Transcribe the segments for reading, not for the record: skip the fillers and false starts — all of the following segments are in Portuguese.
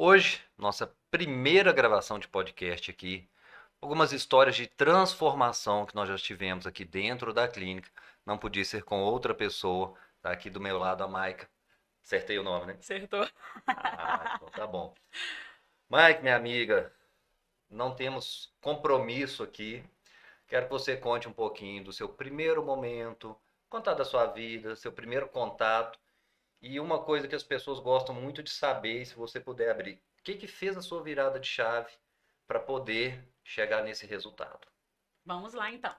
Hoje, nossa primeira gravação de podcast aqui, algumas histórias de transformação que nós já tivemos aqui dentro da clínica. Não podia ser com outra pessoa. Tá aqui do meu lado a Maica. Acertei o nome, né? Acertou. Então tá bom. Maica, minha amiga, não temos compromisso aqui. Quero que você conte um pouquinho do seu primeiro momento, contar da sua vida, seu primeiro contato. E uma coisa que as pessoas gostam muito de saber, se você puder abrir, o que que fez a sua virada de chave para poder chegar nesse resultado? Vamos lá, então.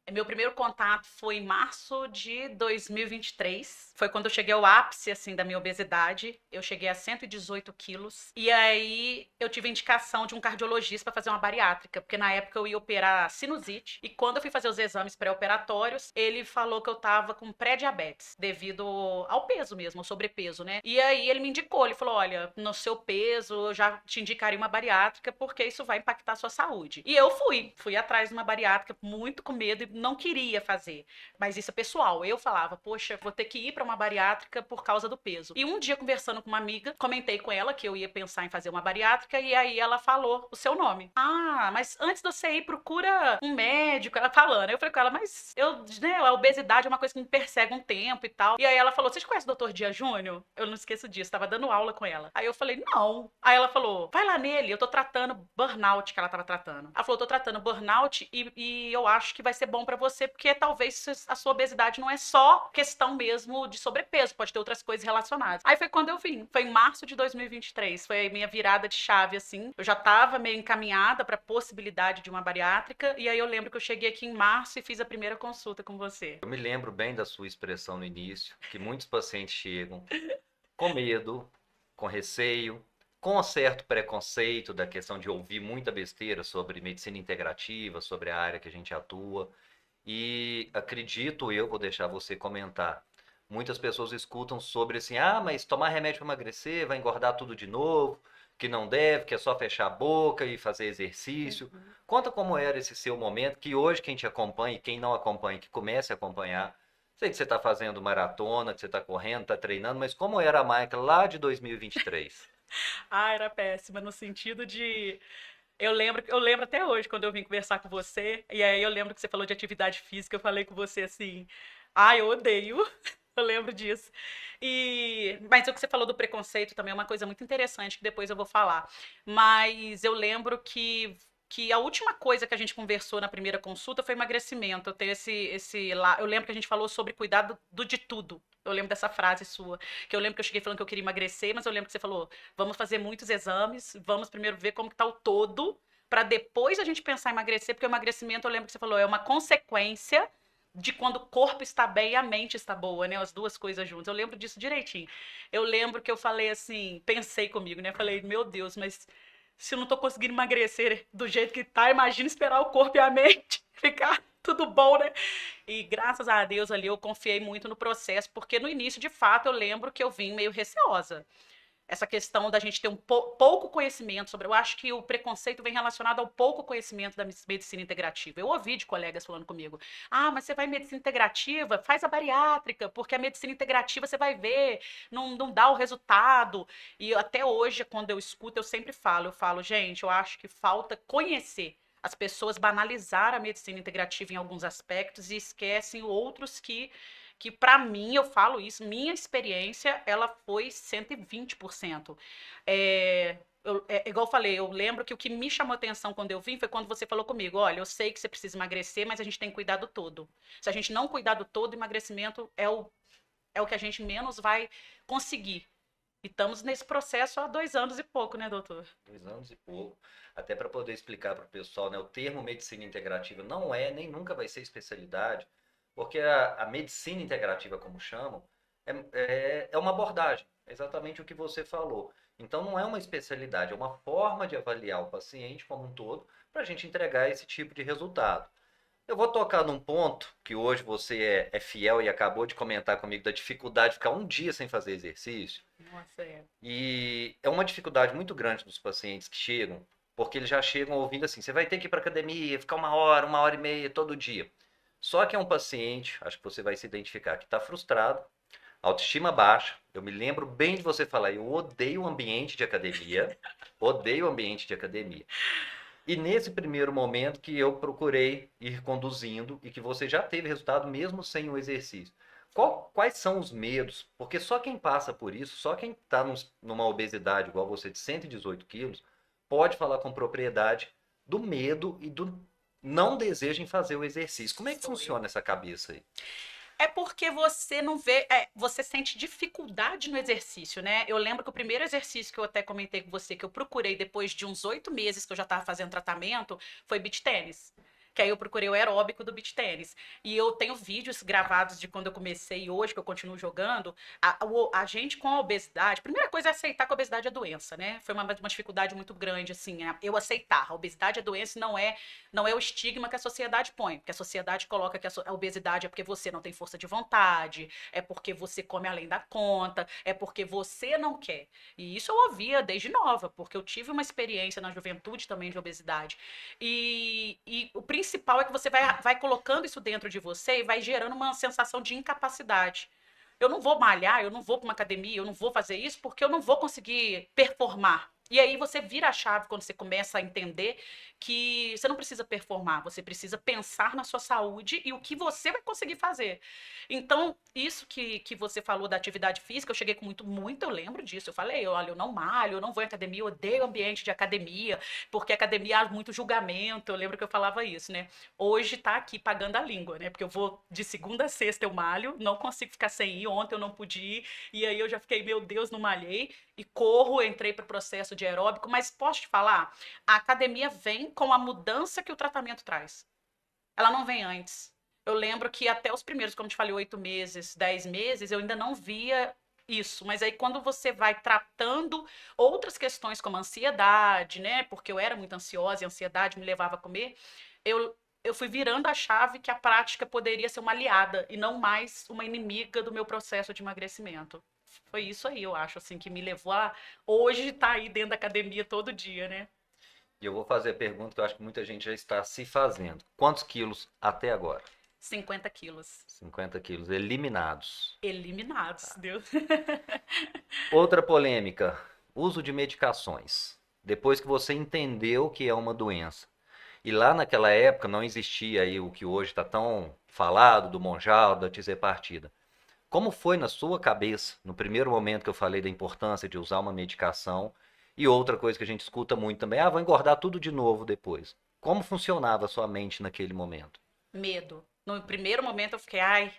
Meu primeiro contato foi em março de 2023. Foi quando eu cheguei ao ápice, assim, da minha obesidade. Eu cheguei a 118 quilos. E aí, eu tive a indicação de um cardiologista para fazer uma bariátrica, porque na época eu ia operar sinusite. E quando eu fui fazer os exames pré-operatórios, ele falou que eu tava com pré-diabetes, devido ao peso mesmo, ao sobrepeso, né? E aí, ele me indicou, ele falou, olha, no seu peso, eu já te indicaria uma bariátrica, porque isso vai impactar a sua saúde. E eu fui atrás de uma bariátrica muito com medo e não queria fazer. Mas isso é pessoal. Eu falava, poxa, vou ter que ir para uma bariátrica por causa do peso. E um dia, conversando com uma amiga, comentei com ela que eu ia pensar em fazer uma bariátrica e aí ela falou o seu nome. Ah, mas antes de você ir, procura um médico. Ela falando. Eu falei com ela, mas a obesidade é uma coisa que me persegue um tempo e tal. E aí ela falou, vocês conhecem o Dr. Dia Júnior? Eu não esqueço disso, tava dando aula com ela. Aí eu falei, não. Aí ela falou, vai lá nele, eu tô tratando burnout que ela tava tratando. Ela falou, tô tratando burnout e eu acho que vai ser bom pra você, porque talvez a sua obesidade não é só questão mesmo de sobrepeso, pode ter outras coisas relacionadas. Aí foi quando eu vim, foi em março de 2023, foi a minha virada de chave, assim. Eu já tava meio encaminhada pra possibilidade de uma bariátrica, e aí eu lembro que eu cheguei aqui em março e fiz a primeira consulta com você. Eu me lembro bem da sua expressão no início, que muitos pacientes chegam com medo, com receio, com um certo preconceito da questão de ouvir muita besteira sobre medicina integrativa, sobre a área que a gente atua. E acredito eu, vou deixar você comentar. Muitas pessoas escutam sobre assim, ah, mas tomar remédio para emagrecer vai engordar tudo de novo, que não deve, que é só fechar a boca e fazer exercício. Uhum. Conta como era esse seu momento, que hoje quem te acompanha e quem não acompanha, que comece a acompanhar. Sei que você está fazendo maratona, que você está correndo, está treinando, mas como era a Michael lá de 2023? Ah, era péssima, no sentido de. Eu lembro até hoje, quando eu vim conversar com você, e aí eu lembro que você falou de atividade física, eu falei com você assim, ah, eu odeio. Eu lembro disso. Mas o que você falou do preconceito também é uma coisa muito interessante que depois eu vou falar. Mas eu lembro que a última coisa que a gente conversou na primeira consulta foi emagrecimento. Eu tenho eu lembro que a gente falou sobre cuidado de tudo. Eu lembro dessa frase sua, que eu lembro que eu cheguei falando que eu queria emagrecer, mas eu lembro que você falou, vamos fazer muitos exames, vamos primeiro ver como que tá o todo, para depois a gente pensar em emagrecer, porque o emagrecimento, eu lembro que você falou, é uma consequência de quando o corpo está bem e a mente está boa, né? As duas coisas juntas. Eu lembro disso direitinho. Eu lembro que eu falei assim, pensei comigo, né? Falei, meu Deus, mas se eu não tô conseguindo emagrecer do jeito que tá, imagina esperar o corpo e a mente ficar tudo bom, né? E graças a Deus ali eu confiei muito no processo, porque no início, de fato, eu lembro que eu vim meio receosa. Essa questão da gente ter um pouco conhecimento sobre. Eu acho que o preconceito vem relacionado ao pouco conhecimento da medicina integrativa. Eu ouvi de colegas falando comigo: ah, mas você vai em medicina integrativa, faz a bariátrica, porque a medicina integrativa você vai ver, não dá o resultado. E até hoje, quando eu escuto, eu falo, gente, eu acho que falta conhecer. As pessoas banalizaram a medicina integrativa em alguns aspectos e esquecem outros que para mim, eu falo isso, minha experiência, ela foi 120%. Igual eu falei, eu lembro que o que me chamou atenção quando eu vim foi quando você falou comigo, olha, eu sei que você precisa emagrecer, mas a gente tem que cuidar do todo. Se a gente não cuidar do todo, emagrecimento é o que a gente menos vai conseguir. E estamos nesse processo há 2 anos e pouco, né, doutor? 2 anos e pouco. Até para poder explicar para o pessoal, né, o termo medicina integrativa não é nem nunca vai ser especialidade, porque a medicina integrativa, como chamam, é uma abordagem, é exatamente o que você falou. Então não é uma especialidade, é uma forma de avaliar o paciente como um todo para a gente entregar esse tipo de resultado. Eu vou tocar num ponto que hoje você é fiel e acabou de comentar comigo da dificuldade de ficar um dia sem fazer exercício. Nossa, é. E é uma dificuldade muito grande dos pacientes que chegam, porque eles já chegam ouvindo assim: você vai ter que ir para academia, ficar uma hora e meia todo dia. Só que é um paciente, acho que você vai se identificar, que está frustrado, Autoestima baixa. Eu me lembro bem de você falar, eu odeio o ambiente de academia. Odeio o ambiente de academia. E nesse primeiro momento que eu procurei ir conduzindo e que você já teve resultado mesmo sem o exercício. Quais são os medos? Porque só quem passa por isso, só quem está numa obesidade igual você de 118 quilos, pode falar com propriedade do medo e do não desejo em fazer o exercício. Como é que Sou eu. funciona essa cabeça aí? É porque você não vê, você sente dificuldade no exercício, né? Eu lembro que o primeiro exercício que eu até comentei com você, que eu procurei depois de uns 8 meses que eu já estava fazendo tratamento, foi beach tênis. Que aí eu procurei o aeróbico do beach tênis. E eu tenho vídeos gravados de quando eu comecei e hoje, que eu continuo jogando. A gente com a obesidade, a primeira coisa é aceitar que a obesidade é doença, né? Foi uma dificuldade muito grande, assim, eu aceitar. A obesidade é doença e não é o estigma que a sociedade põe. Porque a sociedade coloca que a obesidade é porque você não tem força de vontade, é porque você come além da conta, é porque você não quer. E isso eu ouvia desde nova, porque eu tive uma experiência na juventude também de obesidade. E o principal é que você vai colocando isso dentro de você e vai gerando uma sensação de incapacidade. Eu não vou malhar, eu não vou para uma academia, eu não vou fazer isso porque eu não vou conseguir performar. E aí você vira a chave quando você começa a entender que você não precisa performar, você precisa pensar na sua saúde e o que você vai conseguir fazer. Então, isso que você falou da atividade física, eu cheguei com muito, eu lembro disso. Eu falei, olha, eu não malho, eu não vou em academia, eu odeio o ambiente de academia, porque academia há muito julgamento. Eu lembro que eu falava isso, né? Hoje tá aqui pagando a língua, né? Porque eu vou de segunda a sexta eu malho, não consigo ficar sem ir. Ontem eu não pude ir, e aí eu já fiquei, meu Deus, não malhei. E corro, entrei para o processo de aeróbico, mas posso te falar, a academia vem com a mudança que o tratamento traz. Ela não vem antes. Eu lembro que até os primeiros, como te falei, 8 meses, 10 meses, eu ainda não via isso. Mas aí quando você vai tratando outras questões como ansiedade, né? Porque eu era muito ansiosa e a ansiedade me levava a comer, eu, eu fui virando a chave que a prática poderia ser uma aliada e não mais uma inimiga do meu processo de emagrecimento. Foi isso aí, eu acho, assim, que me levou a hoje estar aí dentro da academia todo dia, né? E eu vou fazer a pergunta que eu acho que muita gente já está se fazendo. Quantos quilos até agora? 50 quilos. 50 quilos eliminados. Eliminados, Deus. Outra polêmica, uso de medicações. Depois que você entendeu que é uma doença. E lá naquela época não existia aí o que hoje está tão falado do Monjal, da Tizepartida. Como foi na sua cabeça, no primeiro momento que eu falei da importância de usar uma medicação? E outra coisa que a gente escuta muito também, vou engordar tudo de novo depois. Como funcionava a sua mente naquele momento? Medo. No primeiro momento eu fiquei, ai,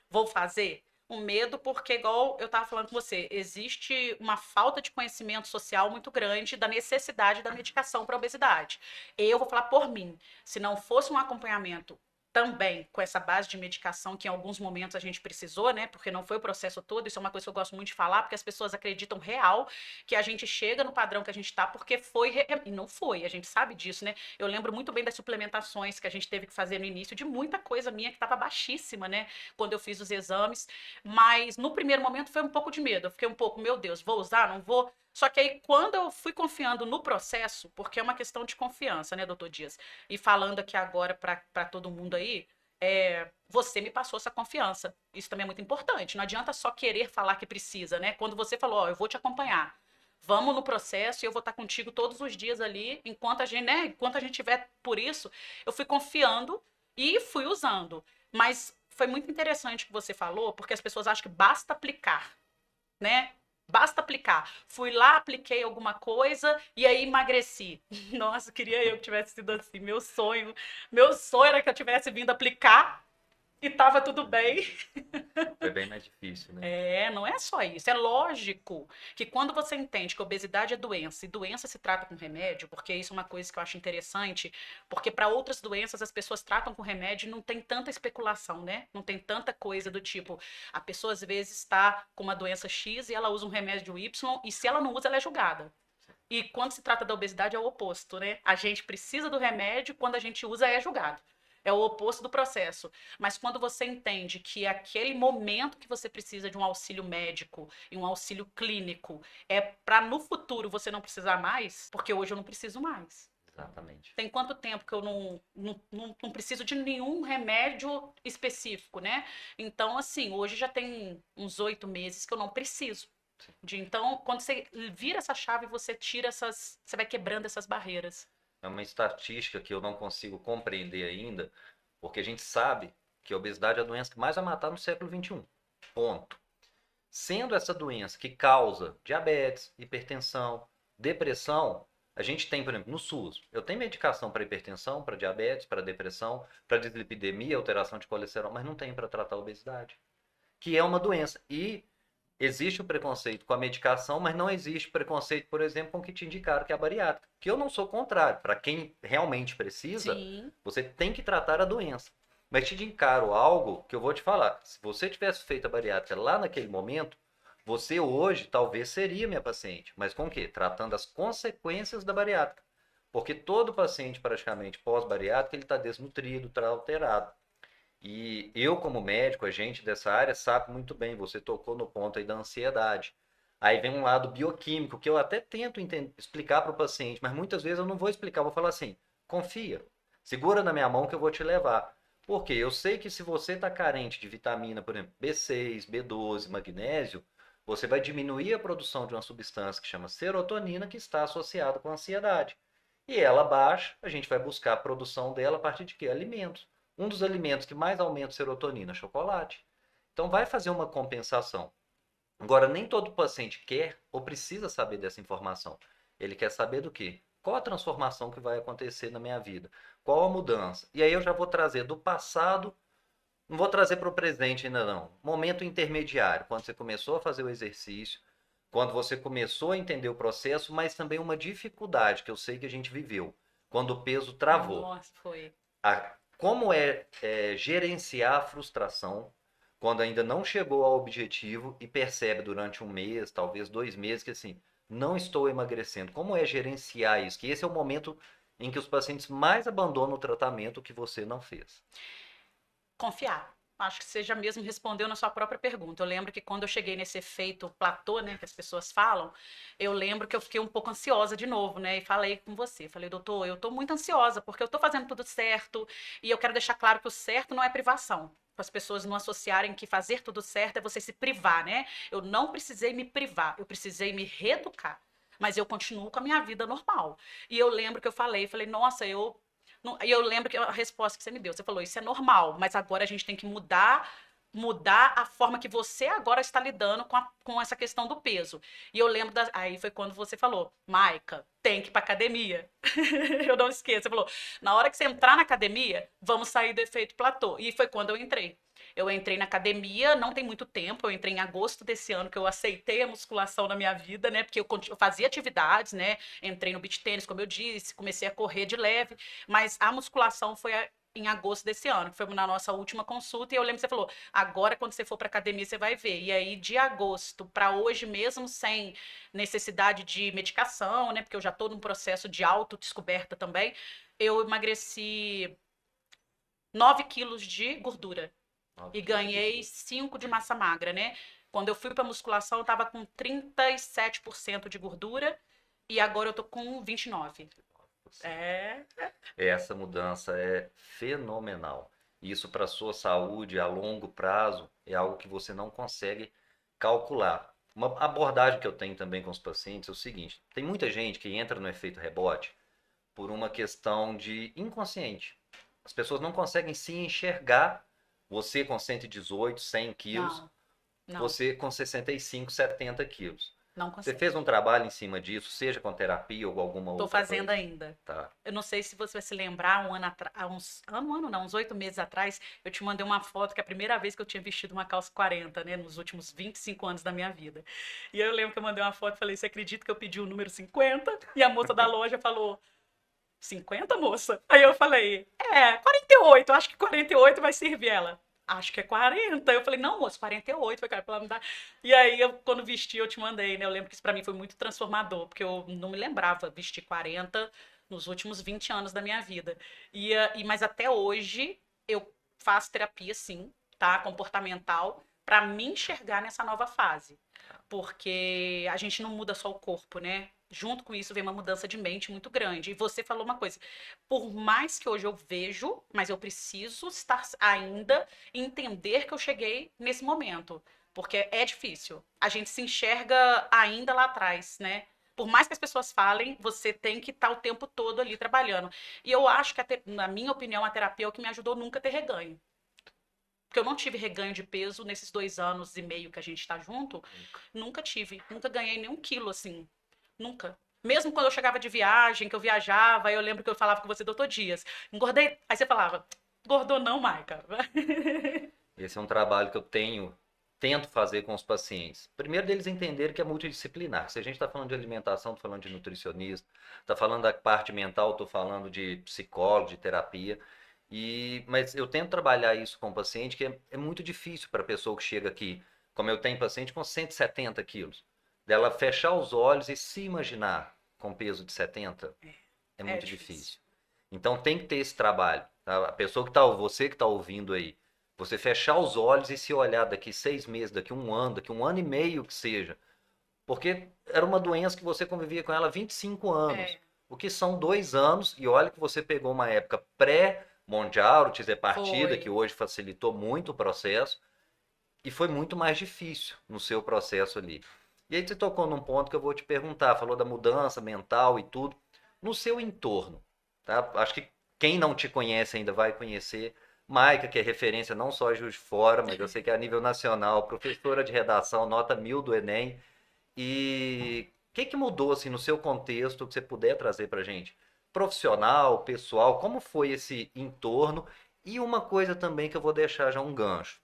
vou fazer? Um medo porque, igual eu estava falando com você, existe uma falta de conhecimento social muito grande da necessidade da medicação para obesidade. Eu vou falar por mim, se não fosse um acompanhamento também com essa base de medicação que em alguns momentos a gente precisou, né? Porque não foi o processo todo, isso é uma coisa que eu gosto muito de falar, porque as pessoas acreditam real que a gente chega no padrão que a gente está porque foi, e não foi, a gente sabe disso, né? Eu lembro muito bem das suplementações que a gente teve que fazer no início, de muita coisa minha que estava baixíssima, né? Quando eu fiz os exames. Mas no primeiro momento foi um pouco de medo. Eu fiquei um pouco, meu Deus, vou usar, não vou? Só que aí, quando eu fui confiando no processo, porque é uma questão de confiança, né, doutor Dias? E falando aqui agora para todo mundo aí, você me passou essa confiança. Isso também é muito importante. Não adianta só querer falar que precisa, né? Quando você falou, ó, eu vou te acompanhar. Vamos no processo e eu vou estar contigo todos os dias ali, enquanto a gente, né, enquanto a gente tiver por isso, eu fui confiando e fui usando. Mas foi muito interessante o que você falou, porque as pessoas acham que basta aplicar, né? Basta aplicar. Fui lá, apliquei alguma coisa e aí emagreci. Nossa, queria eu que tivesse sido assim. Meu sonho era que eu tivesse vindo aplicar e tava tudo bem. Foi bem mais difícil, né? Não é só isso. É lógico que quando você entende que obesidade é doença e doença se trata com remédio, porque isso é uma coisa que eu acho interessante, porque para outras doenças as pessoas tratam com remédio e não tem tanta especulação, né? Não tem tanta coisa do tipo, a pessoa às vezes está com uma doença X e ela usa um remédio Y e se ela não usa, ela é julgada. E quando se trata da obesidade é o oposto, né? A gente precisa do remédio, quando a gente usa é julgado. É o oposto do processo. Mas quando você entende que aquele momento que você precisa de um auxílio médico e um auxílio clínico é para no futuro você não precisar mais, porque hoje eu não preciso mais. Exatamente. Tem quanto tempo que eu não preciso de nenhum remédio específico, né? Então, assim, hoje já tem uns 8 meses que eu não preciso. Então, quando você vira essa chave, você tira essas. Você vai quebrando essas barreiras. É uma estatística que eu não consigo compreender ainda, porque a gente sabe que a obesidade é a doença que mais vai matar no século XXI. Ponto. Sendo essa doença que causa diabetes, hipertensão, depressão, a gente tem, por exemplo, no SUS, eu tenho medicação para hipertensão, para diabetes, para depressão, para dislipidemia, alteração de colesterol, mas não tem para tratar a obesidade, que é uma doença. E existe o preconceito com a medicação, mas não existe preconceito, por exemplo, com o que te indicaram, que é a bariátrica. Que eu não sou contrário. Para quem realmente precisa, Sim. você tem que tratar a doença. Mas te encaro algo que eu vou te falar. Se você tivesse feito a bariátrica lá naquele momento, você hoje talvez seria minha paciente. Mas com o quê? Tratando as consequências da bariátrica. Porque todo paciente praticamente pós-bariátrica, ele está desnutrido, está alterado. E eu, como médico, a gente dessa área sabe muito bem, você tocou no ponto aí da ansiedade. Aí vem um lado bioquímico, que eu até tento explicar para o paciente, mas muitas vezes eu não vou explicar, vou falar assim, confia, segura na minha mão que eu vou te levar. Porque eu sei que se você está carente de vitamina, por exemplo, B6, B12, magnésio, você vai diminuir a produção de uma substância que chama serotonina, que está associada com a ansiedade. E ela baixa, a gente vai buscar a produção dela a partir de quê? Alimentos. Um dos alimentos que mais aumenta a serotonina é chocolate. Então vai fazer uma compensação. Agora, nem todo paciente quer ou precisa saber dessa informação. Ele quer saber do quê? Qual a transformação que vai acontecer na minha vida? Qual a mudança? E aí eu já vou trazer do passado, não vou trazer para o presente ainda não. Momento intermediário, quando você começou a fazer o exercício, quando você começou a entender o processo, mas também uma dificuldade que eu sei que a gente viveu, quando o peso travou. Nossa, foi. Como é gerenciar a frustração quando ainda não chegou ao objetivo e percebe durante um mês, talvez 2 meses, que assim, não estou emagrecendo. Como é gerenciar isso? Que esse é o momento em que os pacientes mais abandonam o tratamento que você não fez. Confiar. Acho que você já mesmo respondeu na sua própria pergunta. Eu lembro que quando eu cheguei nesse efeito platô, né, que as pessoas falam, eu lembro que eu fiquei um pouco ansiosa de novo, né, e falei com você. Falei, doutor, eu tô muito ansiosa porque eu tô fazendo tudo certo e eu quero deixar claro que o certo não é privação. Para as pessoas não associarem que fazer tudo certo é você se privar, né? Eu não precisei me privar, eu precisei me reeducar. Mas eu continuo com a minha vida normal. E eu lembro que eu falei, nossa, e eu lembro que a resposta que você me deu, você falou, isso é normal, mas agora a gente tem que mudar a forma que você agora está lidando com essa questão do peso. E eu lembro, aí foi quando você falou, Maica, tem que ir pra academia. Eu não esqueço, você falou, na hora que você entrar na academia, vamos sair do efeito platô. E foi quando eu entrei. Eu entrei na academia, não tem muito tempo, eu entrei em agosto desse ano que eu aceitei a musculação na minha vida, né? Porque eu fazia atividades, né? Entrei no beach tênis, como eu disse, comecei a correr de leve, mas a musculação foi em agosto desse ano, que foi na nossa última consulta, e eu lembro que você falou, agora quando você for para academia você vai ver. E aí de agosto para hoje mesmo sem necessidade de medicação, né? Porque eu já estou num processo de autodescoberta também, eu emagreci 9 quilos de gordura e ganhei 5 de massa magra, né? Quando eu fui para musculação, eu tava com 37% de gordura e agora eu tô com 29%. É. Essa mudança é fenomenal. Isso para a sua saúde a longo prazo é algo que você não consegue calcular. Uma abordagem que eu tenho também com os pacientes é o seguinte: tem muita gente que entra no efeito rebote por uma questão de inconsciente. As pessoas não conseguem se enxergar. Você com 118, 100 quilos, Não, não, você com 65, 70 quilos. não Você consigo. fez um trabalho em cima disso, seja com terapia ou alguma Tô outra fazendo coisa? ainda. Tá. Eu não sei se você vai se lembrar, uns 8 meses atrás, eu te mandei uma foto que é a primeira vez que eu tinha vestido uma calça 40, né, nos últimos 25 anos da minha vida. E aí eu lembro que eu mandei uma foto e falei, você acredita que eu pedi o número 50? E a moça da loja falou, 50, moça? Aí eu falei, 48, acho que 48 vai servir ela. Acho que é 40. Eu falei, não, moço, 48. Foi, cara, pra ela me dar. E aí, quando vesti, eu te mandei, né? Eu lembro que isso pra mim foi muito transformador, porque eu não me lembrava vestir 40 nos últimos 20 anos da minha vida. Mas até hoje, eu faço terapia, sim, tá? Comportamental, pra me enxergar nessa nova fase. Porque a gente não muda só o corpo, né? junto com isso vem uma mudança de mente muito grande. E você falou uma coisa, por mais que hoje eu vejo, mas eu preciso estar ainda entender que eu cheguei nesse momento, porque é difícil. A gente se enxerga ainda lá atrás, né? Por mais que as pessoas falem, você tem que estar o tempo todo ali trabalhando. E eu acho que, na minha opinião, a terapia é o que me ajudou nunca a ter reganho. Porque eu não tive reganho de peso nesses 2 anos e meio que a gente tá junto. Nunca tive. Nunca ganhei nem 1 quilo, assim. Nunca. Mesmo quando eu chegava de viagem, que eu viajava, eu lembro que eu falava com você, doutor Dias, engordei. Aí você falava, engordou não, Maica. Esse é um trabalho que eu tento fazer com os pacientes. Primeiro deles entenderem que é multidisciplinar. Se a gente está falando de alimentação, estou falando de nutricionista, está falando da parte mental, estou falando de psicólogo, de terapia. Mas eu tento trabalhar isso com o paciente, que é muito difícil para a pessoa que chega aqui, como eu tenho paciente com 170 quilos, dela fechar os olhos e se imaginar com peso de 70, é É muito difícil. difícil. Então tem que ter esse trabalho. Tá? A pessoa você que está ouvindo aí, você fechar os olhos e se olhar daqui 6 meses, daqui daqui 1 ano e meio que seja. Porque era uma doença que você convivia com ela há 25 anos. É, O que são 2 anos, e olha que você pegou uma época pré-mundial, partida, que foi. hoje facilitou muito o processo, e foi muito mais difícil no seu processo ali. E aí você tocou num ponto que eu vou te perguntar, falou da mudança mental e tudo. No seu entorno, tá? Acho que quem não te conhece ainda vai conhecer. Maica, que é referência não só a Juiz de Fora, mas eu sei que é a nível nacional, professora de redação, nota 1000 do Enem. E o que mudou assim no seu contexto que você puder trazer para gente? Profissional, pessoal, como foi esse entorno? E uma coisa também que eu vou deixar já um gancho.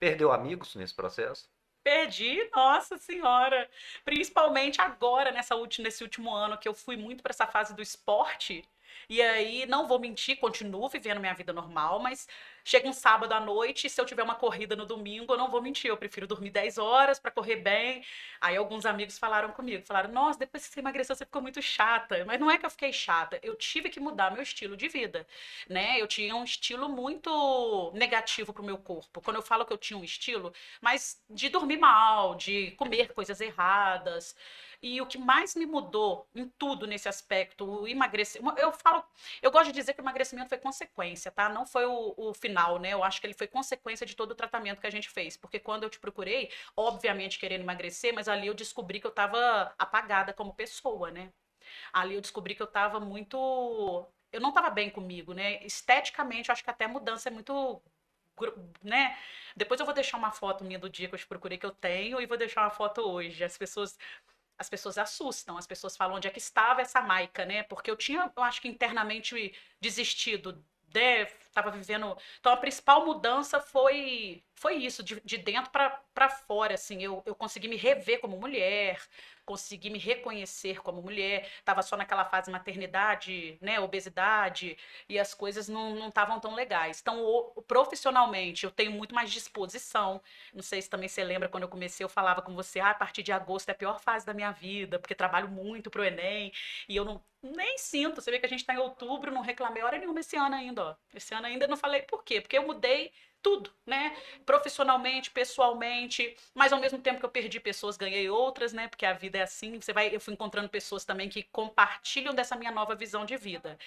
Perdeu amigos nesse processo? Perdi, nossa senhora. Principalmente agora, nesse último ano, que eu fui muito para essa fase do esporte. E aí, não vou mentir, continuo vivendo minha vida normal, mas chega um sábado à noite, e se eu tiver uma corrida no domingo, eu não vou mentir, eu prefiro dormir 10 horas para correr bem. Aí alguns amigos falaram comigo, falaram: "Nossa, depois que você emagreceu, você ficou muito chata". Mas não é que eu fiquei chata, eu tive que mudar meu estilo de vida, né? Eu tinha um estilo muito negativo pro meu corpo. Quando eu falo que eu tinha um estilo, mas de dormir mal, de comer coisas erradas. E o que mais me mudou em tudo nesse aspecto, o emagrecimento, eu gosto de dizer que o emagrecimento foi consequência, tá? Não foi o final, né? Eu acho que ele foi consequência de todo o tratamento que a gente fez. Porque quando eu te procurei, obviamente querendo emagrecer, mas ali eu descobri que eu tava apagada como pessoa, né? Ali eu descobri que eu tava muito. Eu não tava bem comigo, né? Esteticamente, eu acho que até a mudança é muito, né? Depois eu vou deixar uma foto minha do dia que eu te procurei que eu tenho e vou deixar uma foto hoje. As pessoas assustam, as pessoas falam onde é que estava essa Maica, né? Porque eu acho que internamente desistido, né? Tava vivendo. Então a principal mudança foi isso, de dentro para fora, assim. Eu consegui me rever como mulher, consegui me reconhecer como mulher. Tava só naquela fase maternidade, né? Obesidade, e as coisas não estavam tão legais. Então, profissionalmente, eu tenho muito mais disposição. Não sei se também você lembra quando eu comecei, eu falava com você, a partir de agosto é a pior fase da minha vida, porque trabalho muito pro Enem, e eu não nem sinto. Você vê que a gente tá em outubro, não reclamei hora nenhuma esse ano ainda, ó. Esse ano ainda não falei por quê? Porque eu mudei tudo, né? Profissionalmente, pessoalmente, mas ao mesmo tempo que eu perdi pessoas, ganhei outras, né? Porque a vida é assim, eu fui encontrando pessoas também que compartilham dessa minha nova visão de vida.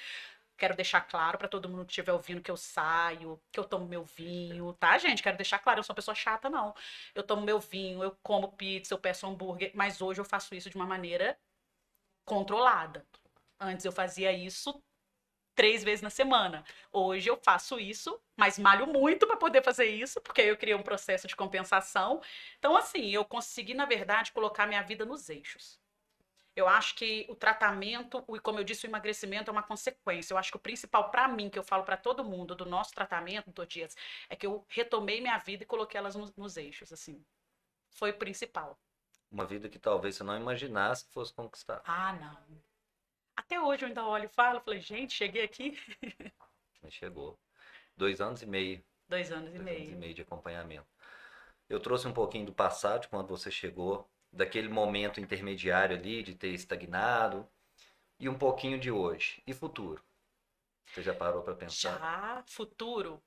Quero deixar claro para todo mundo que estiver ouvindo que eu saio, que eu tomo meu vinho, tá, gente? Quero deixar claro, eu sou uma pessoa chata, não. Eu tomo meu vinho, eu como pizza, eu peço hambúrguer, mas hoje eu faço isso de uma maneira controlada. Antes eu fazia isso 3 vezes na semana. Hoje eu faço isso, mas malho muito para poder fazer isso, porque aí eu criei um processo de compensação. Então, assim, eu consegui, na verdade, colocar minha vida nos eixos. Eu acho que o tratamento, e como eu disse, o emagrecimento é uma consequência. Eu acho que o principal para mim, que eu falo para todo mundo do nosso tratamento, doutor Dias, é que eu retomei minha vida e coloquei elas nos eixos, assim. Foi o principal. Uma vida que talvez você não imaginasse que fosse conquistar. Ah, não. Até hoje eu ainda olho e falo, falei, gente, cheguei aqui Mas chegou. 2 anos e meio. 2 anos e 2 anos e meio. meio de acompanhamento. Eu trouxe um pouquinho do passado, de quando você chegou, daquele momento intermediário ali, de ter estagnado, e um pouquinho de hoje. E futuro? Você já parou para pensar? Já futuro,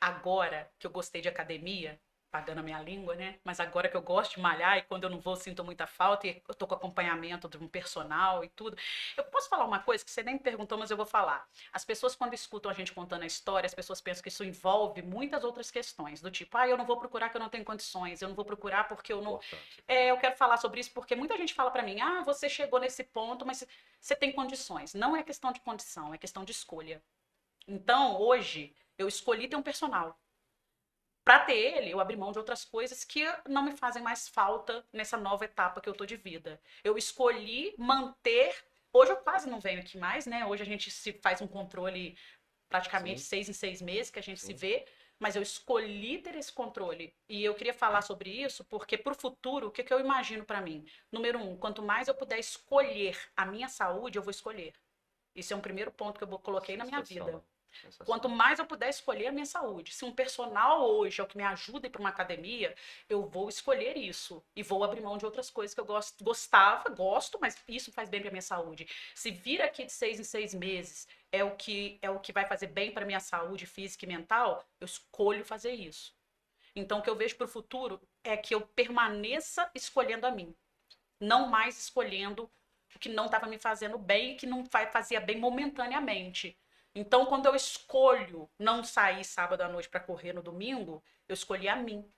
agora que eu gostei de academia, pagando a minha língua, né? Mas agora que eu gosto de malhar e quando eu não vou, sinto muita falta e eu tô com acompanhamento de um personal e tudo. Eu posso falar uma coisa que você nem me perguntou, mas eu vou falar. As pessoas, quando escutam a gente contando a história, as pessoas pensam que isso envolve muitas outras questões, do tipo, eu não vou procurar que eu não tenho condições, eu não vou procurar porque eu não. Importante. Eu quero falar sobre isso porque muita gente fala pra mim, você chegou nesse ponto, mas você tem condições. Não é questão de condição, é questão de escolha. Então, hoje, eu escolhi ter um personal. Para ter ele, eu abri mão de outras coisas que não me fazem mais falta nessa nova etapa que eu tô de vida. Eu escolhi manter. Hoje eu quase não venho aqui mais, né? Hoje a gente se faz um controle praticamente Sim, 6 em 6 meses que a gente se sim. vê, mas eu escolhi ter esse controle. E eu queria falar sobre isso porque, para o futuro, o que eu imagino para mim? Número um, quanto mais eu puder escolher a minha saúde, eu vou escolher. Isso é um primeiro ponto que eu coloquei na minha vida. Sensacional. Quanto Sensacional. mais eu puder escolher a minha saúde. Se um personal hoje é o que me ajuda a ir para uma academia, eu vou escolher isso. E vou abrir mão de outras coisas que eu gosto, mas isso faz bem para minha saúde. Se vir aqui de 6 em 6 meses é o que vai fazer bem para minha saúde física e mental, eu escolho fazer isso. Então, o que eu vejo para o futuro é que eu permaneça escolhendo a mim. Não mais escolhendo o que não estava me fazendo bem e que não fazia bem momentaneamente. Então, quando eu escolho não sair sábado à noite para correr no domingo, eu escolhi a mim.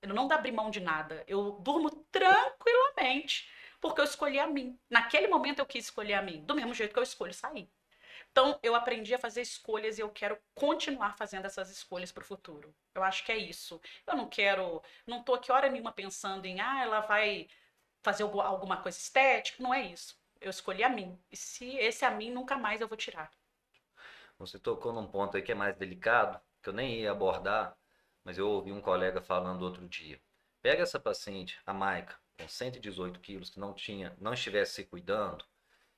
Eu não abri mão de nada. Eu durmo tranquilamente, porque eu escolhi a mim. Naquele momento eu quis escolher a mim, do mesmo jeito que eu escolho sair. Então, eu aprendi a fazer escolhas e eu quero continuar fazendo essas escolhas para o futuro. Eu acho que é isso. Eu não tô aqui hora nenhuma pensando em, ela vai fazer alguma coisa estética. Não é isso. Eu escolhi a mim. E se esse a mim, nunca mais eu vou tirar. Você tocou num ponto aí que é mais delicado, que eu nem ia abordar, mas eu ouvi um colega falando outro dia. Pega essa paciente, a Maica, com 118 quilos, que não estivesse se cuidando,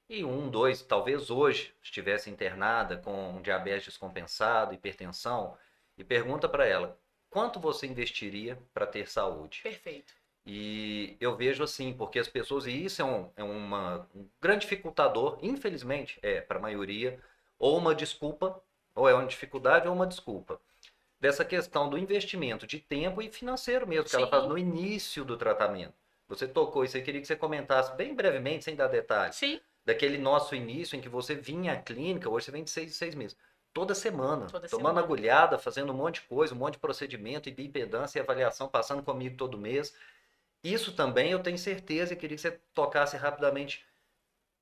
e dois, talvez hoje estivesse internada com diabetes descompensado, hipertensão, e pergunta para ela, quanto você investiria para ter saúde? Perfeito. E eu vejo assim, porque as pessoas, e isso um grande dificultador, infelizmente, para a maioria, ou uma desculpa, ou é uma dificuldade ou uma desculpa. Dessa questão do investimento de tempo e financeiro mesmo, que ela faz Sim, no início do tratamento. Você tocou isso aí, queria que você comentasse bem brevemente, sem dar detalhe, sim. daquele nosso início em que você vinha à clínica, hoje você vem de 6 em 6 meses. Toda semana, Toda tomando semana. agulhada, fazendo um monte de coisa, um monte de procedimento, e bioimpedância e avaliação, passando comigo todo mês. Isso também eu tenho certeza e queria que você tocasse rapidamente.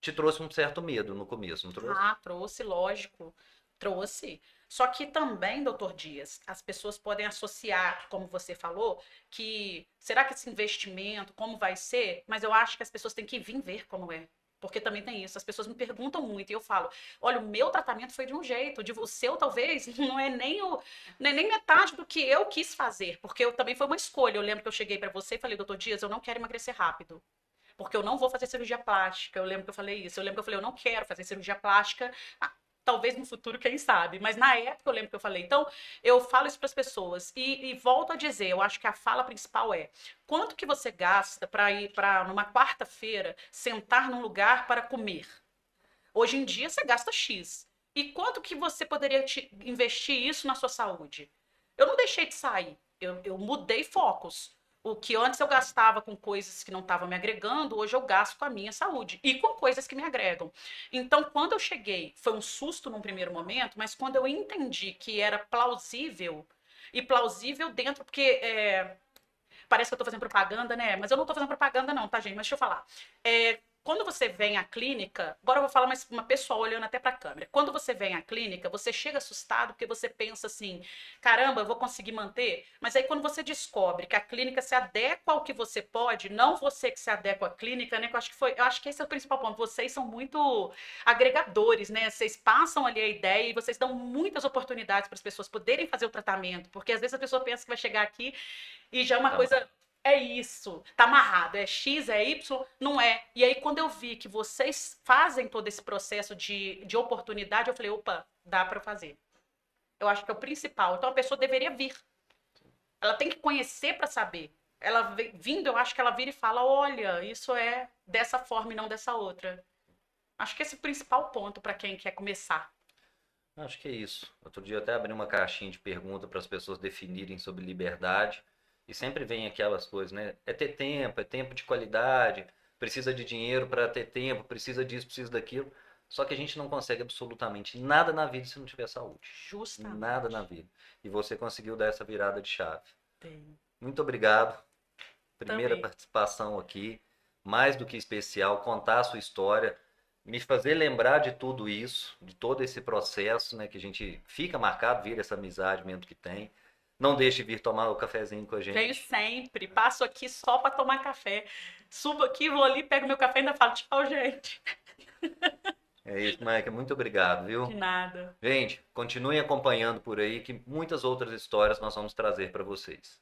Te trouxe um certo medo no começo, não trouxe? Trouxe, lógico. Trouxe. Só que também, doutor Dias, as pessoas podem associar, como você falou, que será que esse investimento, como vai ser? Mas eu acho que as pessoas têm que vir ver como é. Porque também tem isso. As pessoas me perguntam muito e eu falo: olha, o meu tratamento foi de um jeito, o seu talvez não é nem metade do que eu quis fazer, porque eu também foi uma escolha. Eu lembro que eu cheguei para você e falei: doutor Dias, eu não quero emagrecer rápido. Porque eu não vou fazer cirurgia plástica. Eu lembro que eu falei isso. Eu lembro que eu falei, eu não quero fazer cirurgia plástica. Talvez no futuro, quem sabe. Mas na época eu lembro que eu falei. Então, eu falo isso para as pessoas. E volto a dizer, eu acho que a fala principal é: quanto que você gasta para ir para numa quarta-feira sentar num lugar para comer? Hoje em dia você gasta X. E quanto que você poderia investir isso na sua saúde? Eu não deixei de sair. Eu mudei focos. O que antes eu gastava com coisas que não estavam me agregando, hoje eu gasto com a minha saúde e com coisas que me agregam. Então, quando eu cheguei, foi um susto num primeiro momento, mas quando eu entendi que era plausível, e plausível dentro, porque parece que eu tô fazendo propaganda, né? Mas eu não tô fazendo propaganda, não, tá, gente? Mas deixa eu falar. Quando você vem à clínica, agora eu vou falar mais uma pessoa olhando até para a câmera. Quando você vem à clínica, você chega assustado porque você pensa assim: caramba, eu vou conseguir manter. Mas aí quando você descobre que a clínica se adequa ao que você pode, não você que se adequa à clínica, né? Que eu acho que esse é o principal ponto. Vocês são muito agregadores, né? Vocês passam ali a ideia e vocês dão muitas oportunidades para as pessoas poderem fazer o tratamento, porque às vezes a pessoa pensa que vai chegar aqui e já é uma Tá coisa. amarrado. É isso, tá amarrado, é X, é Y, não é. E aí, quando eu vi que vocês fazem todo esse processo de oportunidade, eu falei: opa, dá para fazer. Eu acho que é o principal. Então, a pessoa deveria vir. Ela tem que conhecer para saber. Ela vindo, eu acho que ela vira e fala: olha, isso é dessa forma e não dessa outra. Acho que esse é o principal ponto para quem quer começar. Acho que é isso. Outro dia eu até abri uma caixinha de pergunta para as pessoas definirem sobre liberdade. E sempre vem aquelas coisas, né? É ter tempo, é tempo de qualidade, precisa de dinheiro para ter tempo, precisa disso, precisa daquilo. Só que a gente não consegue absolutamente nada na vida se não tiver saúde. Nada na Justamente. vida. E você conseguiu dar essa virada de chave. Tem. Muito obrigado. Primeira Também. participação aqui, mais do que especial, contar a sua história, me fazer lembrar de tudo isso, de todo esse processo, né, que a gente fica marcado, vira essa amizade mesmo que tem. Não deixe de vir tomar o cafezinho com a Venho gente. sempre. Passo aqui só para tomar café. Subo aqui, vou ali, pego meu café e ainda falo tchau, gente. É isso, Maica, muito obrigado, De viu? nada. Gente, continuem acompanhando por aí que muitas outras histórias nós vamos trazer para vocês.